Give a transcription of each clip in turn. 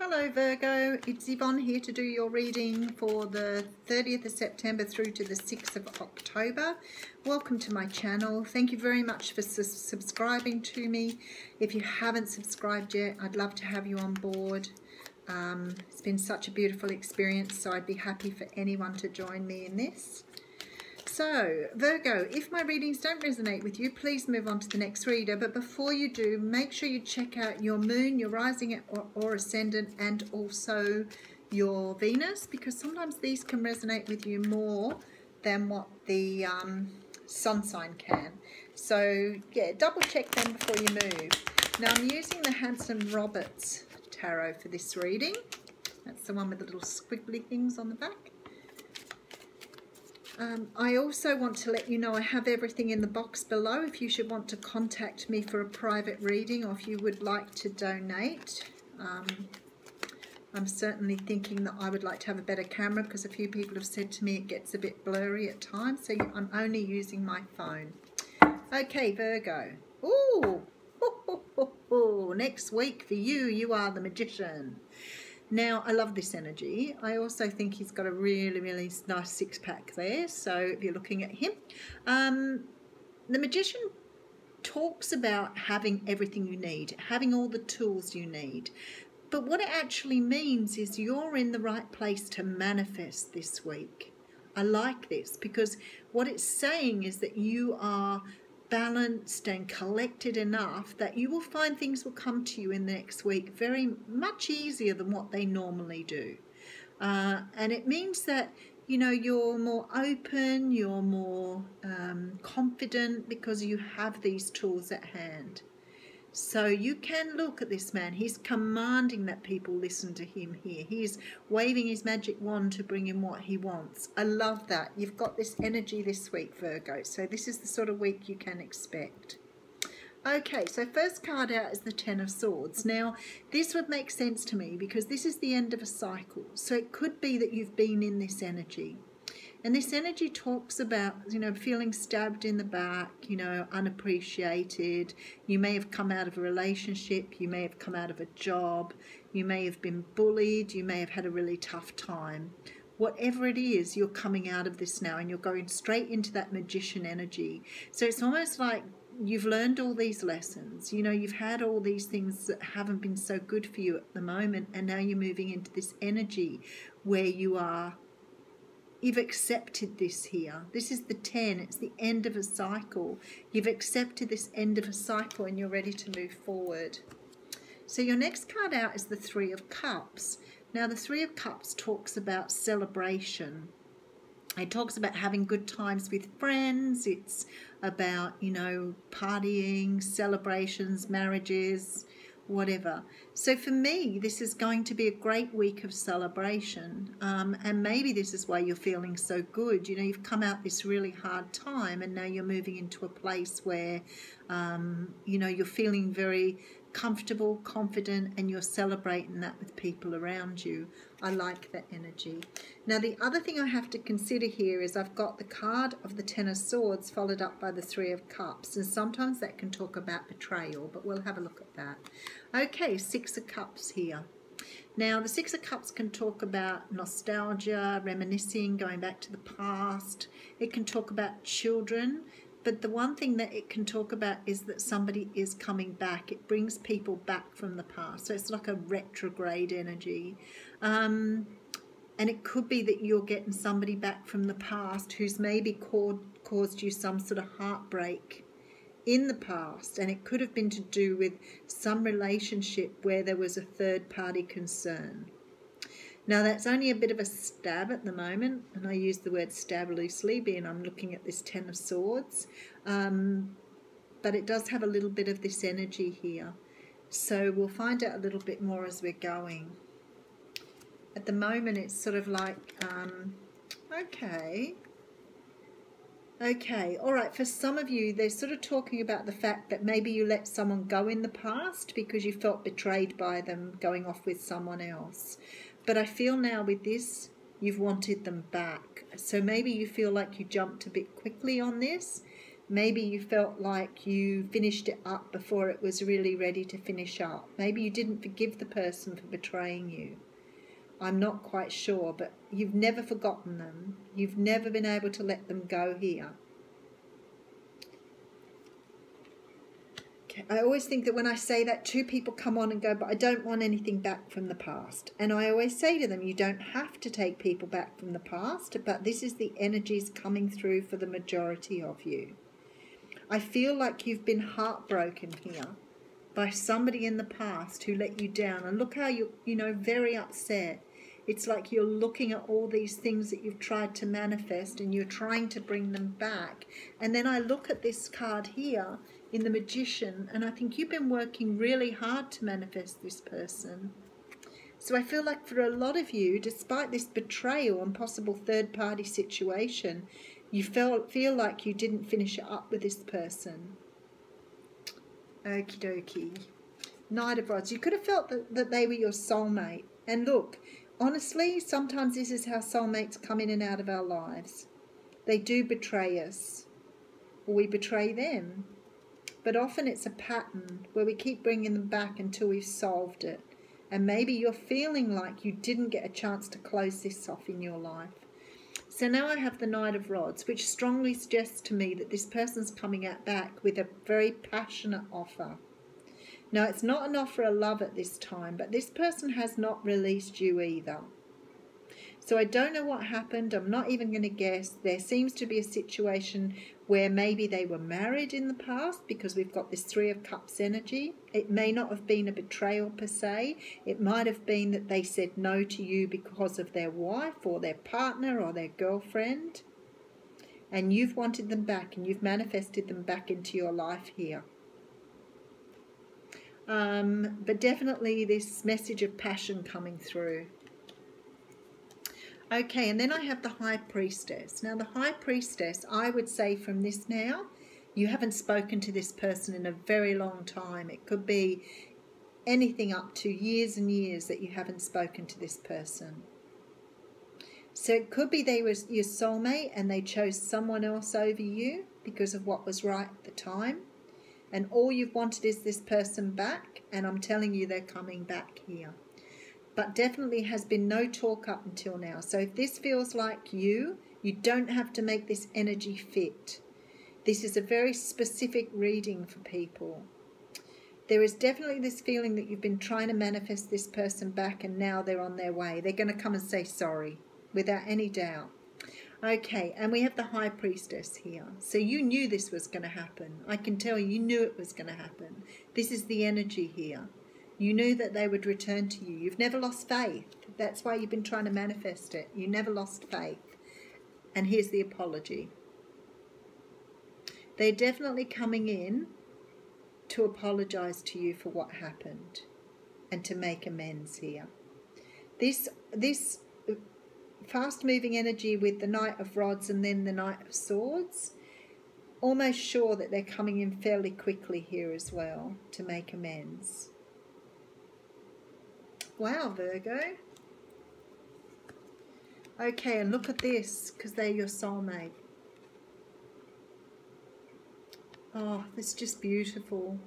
Hello Virgo, it's Yvonne here to do your reading for the 30th of September through to the 6th of October. Welcome to my channel. Thank you very much for subscribing to me. If you haven't subscribed yet, I'd love to have you on board. It's been such a beautiful experience, so I'd be happy for anyone to join me in this. So, Virgo, if my readings don't resonate with you, please move on to the next reader. But before you do, make sure you check out your moon, your rising or ascendant, and also your Venus, because sometimes these can resonate with you more than what the sun sign can. So, yeah, double check them before you move. Now, I'm using the Hanson Roberts Tarot for this reading. That's the one with the little squiggly things on the back. I also want to let you know I have everything in the box below if you should want to contact me for a private reading or if you would like to donate. I'm certainly thinking that I would like to have a better camera because a few people have said to me it gets a bit blurry at times, so I'm only using my phone. Okay, Virgo. Ooh, next week for you, you are the Magician. Now, I love this energy. I also think he's got a really, really nice six-pack there. So if you're looking at him, the Magician talks about having everything you need, having all the tools you need. But what it actually means is you're in the right place to manifest this week. I like this because what it's saying is that you are balanced and collected enough that you will find things will come to you in the next week very much easier than what they normally do. And it means that, you know, you're more open, you're more confident because you have these tools at hand. So you can look at this man. He's commanding that people listen to him here. He's waving his magic wand to bring him what he wants. I love that. You've got this energy this week, Virgo. So this is the sort of week you can expect. Okay, so first card out is the Ten of Swords. Now, this would make sense to me because this is the end of a cycle. So it could be that you've been in this energy. And this energy talks about, you know, feeling stabbed in the back, you know, unappreciated. You may have come out of a relationship. You may have come out of a job. You may have been bullied. You may have had a really tough time. Whatever it is, you're coming out of this now and you're going straight into that Magician energy. So it's almost like you've learned all these lessons. You know, you've had all these things that haven't been so good for you at the moment. And now you're moving into this energy where you've accepted this here. This is the 10. It's the end of a cycle. You've accepted this end of a cycle and you're ready to move forward. So your next card out is the Three of Cups. Now the Three of Cups talks about celebration. It talks about having good times with friends. It's about, you know, partying, celebrations, marriages, whatever. So for me, this is going to be a great week of celebration, and maybe this is why you're feeling so good. You know, you've come out this really hard time and now you're moving into a place where you know, you're feeling very comfortable, confident, and you're celebrating that with people around you. I like that energy. Now the other thing I have to consider here is I've got the card of the Ten of Swords followed up by the Three of Cups, and sometimes that can talk about betrayal, but we'll have a look at that. Okay, Six of Cups here. Now the Six of Cups can talk about nostalgia, reminiscing, going back to the past. It can talk about children. But the one thing that it can talk about is that somebody is coming back. It brings people back from the past. So it's like a retrograde energy. And it could be that you're getting somebody back from the past who's maybe caused you some sort of heartbreak in the past. And it could have been to do with some relationship where there was a third party concern. Now that's only a bit of a stab at the moment, and I use the word stab loosely, being I'm looking at this Ten of Swords, but it does have a little bit of this energy here. So we'll find out a little bit more as we're going. At the moment it's sort of like, okay, all right, for some of you they're sort of talking about the fact that maybe you let someone go in the past because you felt betrayed by them going off with someone else. But I feel now with this, you've wanted them back. So maybe you feel like you jumped a bit quickly on this. Maybe you felt like you finished it up before it was really ready to finish up. Maybe you didn't forgive the person for betraying you. I'm not quite sure, but you've never forgotten them. You've never been able to let them go here. Okay. I always think that when I say that, two people come on and go, but I don't want anything back from the past. And I always say to them, you don't have to take people back from the past, but this is the energies coming through for the majority of you. I feel like you've been heartbroken here by somebody in the past who let you down. And look how you're very upset. It's like you're looking at all these things that you've tried to manifest and you're trying to bring them back. And then I look at this card here in the Magician, and I think you've been working really hard to manifest this person. So I feel like for a lot of you, despite this betrayal and possible third-party situation, you feel like you didn't finish it up with this person. Okie dokie. Knight of Rods. You could have felt that they were your soulmate. And look, honestly, sometimes this is how soulmates come in and out of our lives. They do betray us, or we betray them. But often it's a pattern where we keep bringing them back until we've solved it. And maybe you're feeling like you didn't get a chance to close this off in your life. So now I have the Knight of Rods, which strongly suggests to me that this person's coming out back with a very passionate offer. Now, it's not an offer of love at this time, but this person has not released you either. So I don't know what happened. I'm not even going to guess. There seems to be a situation where maybe they were married in the past, because we've got this Three of Cups energy. It may not have been a betrayal per se. It might have been that they said no to you because of their wife or their partner or their girlfriend. And you've wanted them back and you've manifested them back into your life here. But definitely this message of passion coming through. Okay, and then I have the High Priestess. Now, the High Priestess, I would say from this now, you haven't spoken to this person in a very long time. It could be anything up to years and years that you haven't spoken to this person. So it could be they were your soulmate and they chose someone else over you because of what was right at the time. And all you've wanted is this person back, and I'm telling you they're coming back here. But definitely has been no talk up until now. So if this feels like you don't have to make this energy fit. This is a very specific reading for people. There is definitely this feeling that you've been trying to manifest this person back, and now they're on their way. They're going to come and say sorry, without any doubt. Okay, and we have the High Priestess here. So you knew this was going to happen. I can tell you knew it was going to happen. This is the energy here. You knew that they would return to you. You've never lost faith. That's why you've been trying to manifest it. You never lost faith. And here's the apology. They're definitely coming in to apologize to you for what happened and to make amends here. This fast-moving energy with the Knight of Rods and then the Knight of Swords, almost sure that they're coming in fairly quickly here as well to make amends. Wow, Virgo. Okay, and look at this, because they're your soulmate. Oh, it's just beautiful.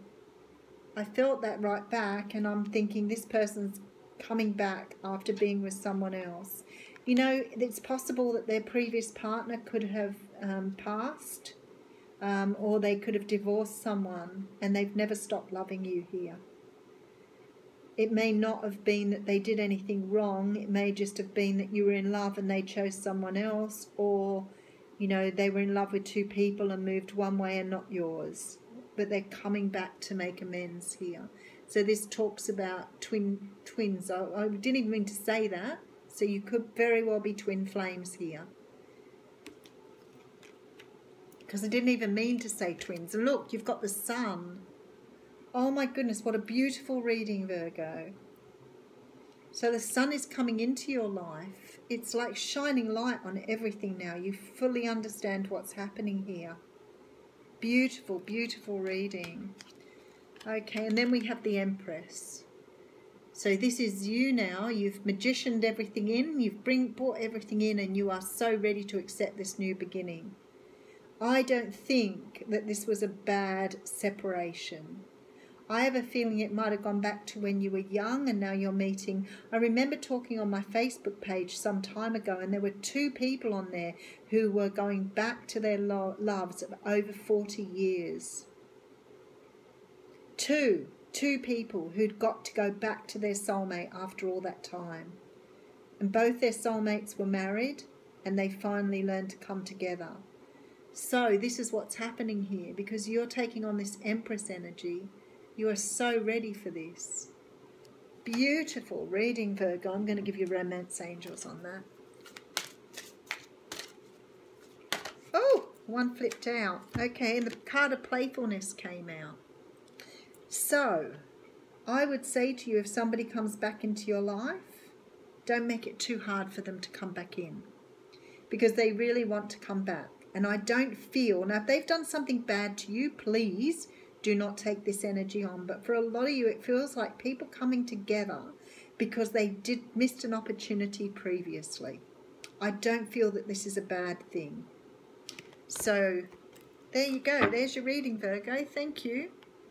I felt that right back, and I'm thinking this person's coming back after being with someone else. You know, it's possible that their previous partner could have passed, or they could have divorced someone, and they've never stopped loving you here. It may not have been that they did anything wrong. It may just have been that you were in love and they chose someone else, or, you know, they were in love with two people and moved one way and not yours. But they're coming back to make amends here. So this talks about twins. I didn't even mean to say that. So you could very well be twin flames here. Because I didn't even mean to say twins. And look, you've got the sun. Oh my goodness, what a beautiful reading, Virgo. So the sun is coming into your life. It's like shining light on everything now. You fully understand what's happening here. Beautiful, beautiful reading. Okay, and then we have the Empress. So this is you now. You've magicianed everything in. You've brought everything in, and you are so ready to accept this new beginning. I don't think that this was a bad separation. I have a feeling it might have gone back to when you were young and now you're meeting. I remember talking on my Facebook page some time ago, and there were 2 people on there who were going back to their loves of over 40 years. Two people who'd got to go back to their soulmate after all that time. And both their soulmates were married, and they finally learned to come together. So this is what's happening here, because you're taking on this Empress energy. You are so ready for this. Beautiful reading, Virgo. I'm going to give you romance angels on that. Oh, one flipped out. Okay, and the card of playfulness came out. So, I would say to you, if somebody comes back into your life, don't make it too hard for them to come back in, because they really want to come back. And I don't feel, now if they've done something bad to you, please do not take this energy on. But for a lot of you, it feels like people coming together because they missed an opportunity previously. I don't feel that this is a bad thing. So there you go. There's your reading, Virgo. Thank you.